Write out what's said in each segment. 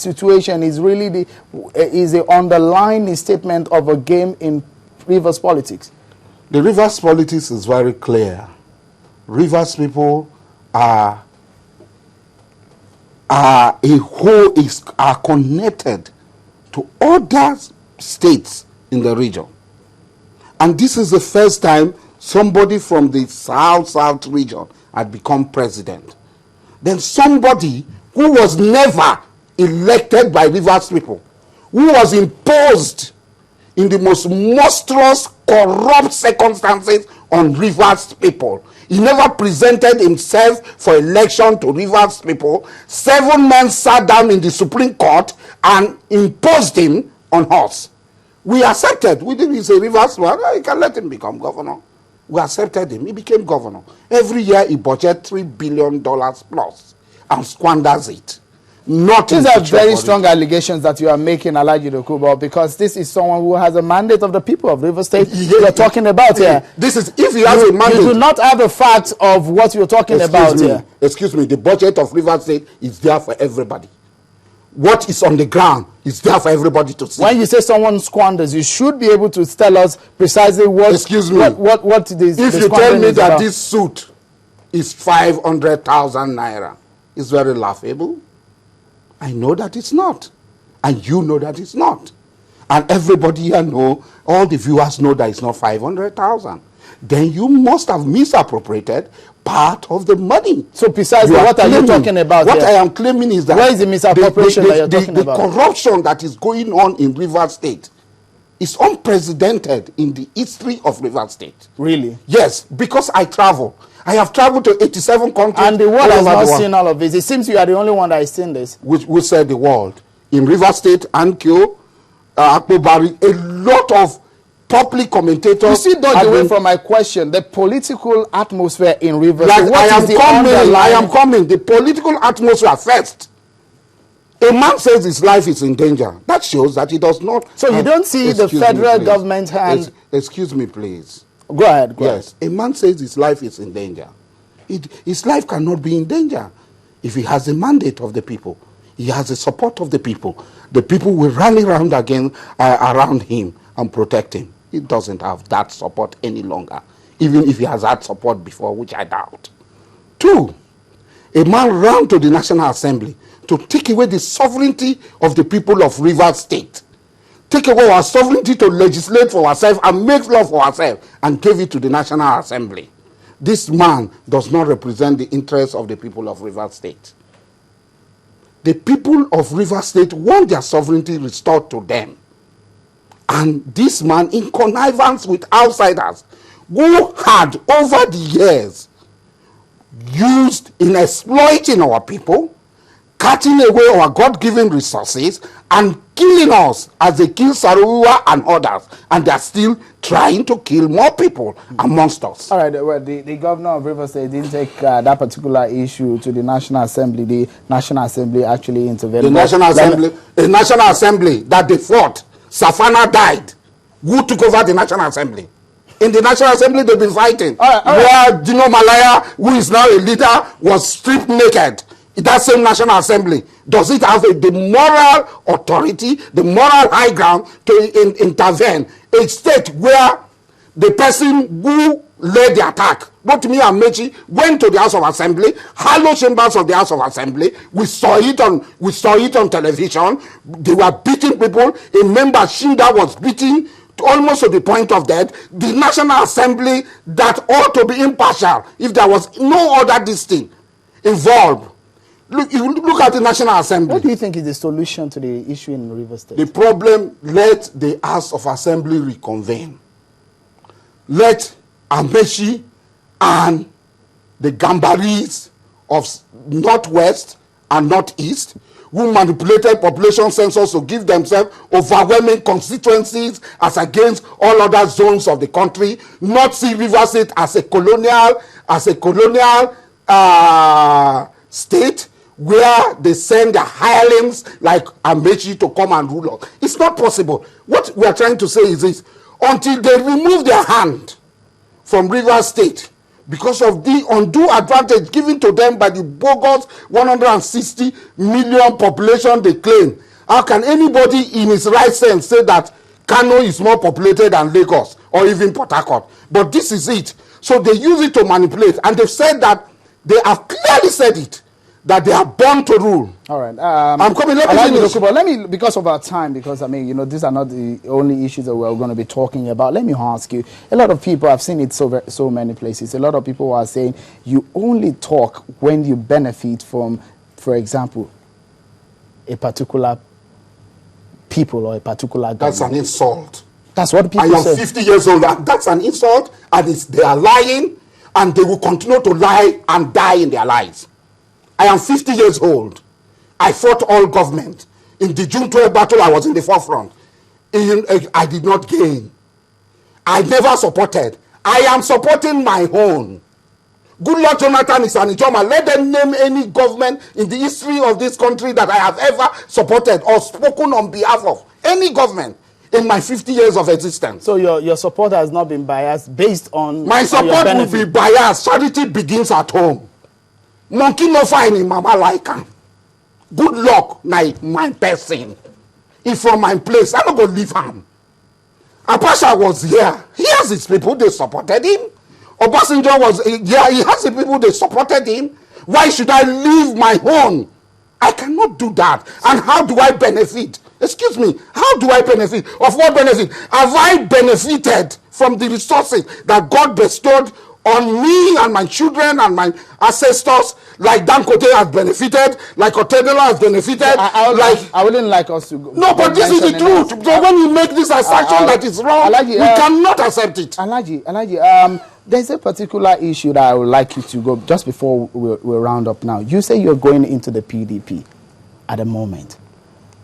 situation is really the underlying statement of a game in Rivers politics? The Rivers politics is very clear. Rivers people are connected to other states in the region. And this is the first time somebody from the South region had become president. Then somebody who was never elected by Rivers people, who was imposed in the most monstrous, corrupt circumstances on Rivers people. He never presented himself for election to Rivers people. 7 men sat down in the Supreme Court and imposed him on us. We accepted. We didn't say Rivers, well, you can let him become governor. We accepted him. He became governor. Every year he budgets $3 billion plus and squanders it. These are very strong allegations that you are making, Asari Dokubo, because this is someone who has a mandate of the people of Rivers State. You're talking about here. This is if he has a mandate. You do not have the facts of what you're talking about here. Excuse me. The budget of Rivers State is there for everybody. What is on the ground is there for everybody to see. When you say someone squanders, you should be able to tell us precisely what. Excuse me. What this? If you tell me that this suit is 500,000 naira, it's very laughable. I know that it's not. And you know that it's not. And everybody here know, all the viewers know that it's not 500,000. Then you must have misappropriated part of the money. So precisely what are you talking about? What I am claiming is that where is the misappropriation that you're talking about? The corruption that is going on in Rivers State is unprecedented in the history of Rivers State. Really? Yes, because I travel. I have traveled to 87 countries. And the world has not seen all of this. It seems you are the only one that has seen this. Which said the world? In Rivers State, Ankyo, Akpobari, a lot of public commentators. You see, dodge away from my question. The political atmosphere in Rivers State. I am coming. The political atmosphere first. A man says his life is in danger. That shows that he does not. So you don't see the federal government hand. Excuse me, please. Go ahead. Yes, a man says his life is in danger. His life cannot be in danger if he has a mandate of the people. He has the support of the people. The people will rally around around him and protect him. He doesn't have that support any longer, even if he has had support before, which I doubt. 2, a man ran to the National Assembly to take away the sovereignty of the people of Rivers State. Take away our sovereignty to legislate for ourselves and make law for ourselves, and give it to the National Assembly. This man does not represent the interests of the people of Rivers State. The people of Rivers State want their sovereignty restored to them. And this man, in connivance with outsiders, who had over the years used in exploiting our people, cutting away our God-given resources, and killing us as they kill Saruwa and others, and they are still trying to kill more people amongst us. All right, well, the governor of Rivers State didn't take that particular issue to the National Assembly. The National Assembly actually intervened. The National Assembly that they fought, Safana died. Who took over the National Assembly? In the National Assembly, they've been fighting. Where Dino Malaya, who is now a leader, was stripped naked. That same National Assembly, does it have the moral authority, the moral high ground to intervene? A state where the person who led the attack, both me and Amaechi, went to the House of Assembly, hallowed chambers of the House of Assembly. We saw it on television. They were beating people. A member, Shinda, was beaten almost to the point of death. The National Assembly that ought to be impartial if there was no other this thing involved. Look at the National Assembly. What do you think is the solution to the issue in Rivers State? The problem, let the House of Assembly reconvene. Let Amaechi and the Gambaris of Northwest and Northeast, who manipulated population census to give themselves overwhelming constituencies as against all other zones of the country, not see Rivers State as a colonial state, where they send their hirelings like Amaechi to come and rule us. It's not possible. What we are trying to say is this: until they remove their hand from Rivers State, because of the undue advantage given to them by the bogus 160 million population they claim. How can anybody in his right sense say that Kano is more populated than Lagos or even Port Harcourt? But this is it. So they use it to manipulate, and they've said that, they have clearly said it, that they are born to rule. All right. I'm coming. Let me, because of our time, because I mean, you know, these are not the only issues that we're going to be talking about. Let me ask you, a lot of people, I've seen it so many places, a lot of people are saying you only talk when you benefit from, for example, a particular people or a particular government. That's an insult. That's what people say. I am 50 years old, and that's an insult, and they are lying, and they will continue to lie and die in their lies. I am 50 years old. I fought all government. In the June 12 battle, I was in the forefront. I did not gain. I never supported. I am supporting my own. Goodluck Jonathan is an Ijoma. Let them name any government in the history of this country that I have ever supported or spoken on behalf of. Any government in my 50 years of existence. So your support has not been biased based on my support will be biased. Charity begins at home. Monkey no fine in mama like him. Good luck, my person. If from my place, I'm not going to leave him. Apasha was here. He has his people, they supported him. Obasanjo was here. He has the people, they supported him. Why should I leave my own? I cannot do that. And how do I benefit? Excuse me, how do I benefit? Of what benefit? Have I benefited from the resources that God bestowed on me and my children and my ancestors, like Dangote has benefited, like Otedela has benefited? I wouldn't like us to go. No, but this is the truth. So when you make this assertion that is wrong, we cannot accept it. Alhaji, there's a particular issue that I would like you to go, just before we round up now. You say you're going into the PDP at the moment.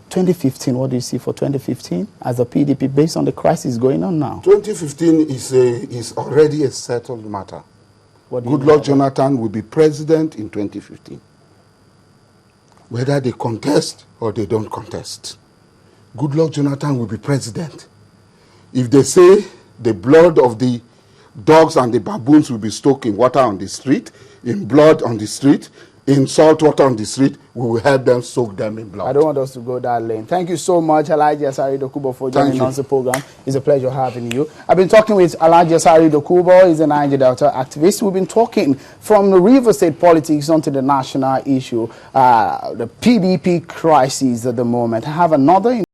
2015, what do you see for 2015 as a PDP based on the crisis going on now? 2015 is already a settled matter. Goodluck Jonathan will be president in 2015. Whether they contest or they don't contest, Goodluck Jonathan will be president. If they say the blood of the dogs and the baboons will be soaked in water on the street, in blood on the street, in salt water on the street, we will help them soak them in blood. I don't want us to go that lane. Thank you so much, Alhaji Asari Dokubo, for joining us on the program. It's a pleasure having you. I've been talking with Alhaji Asari Dokubo. He's a Niger Delta activist. We've been talking from the River State politics onto the national issue, the PDP crisis at the moment. I have another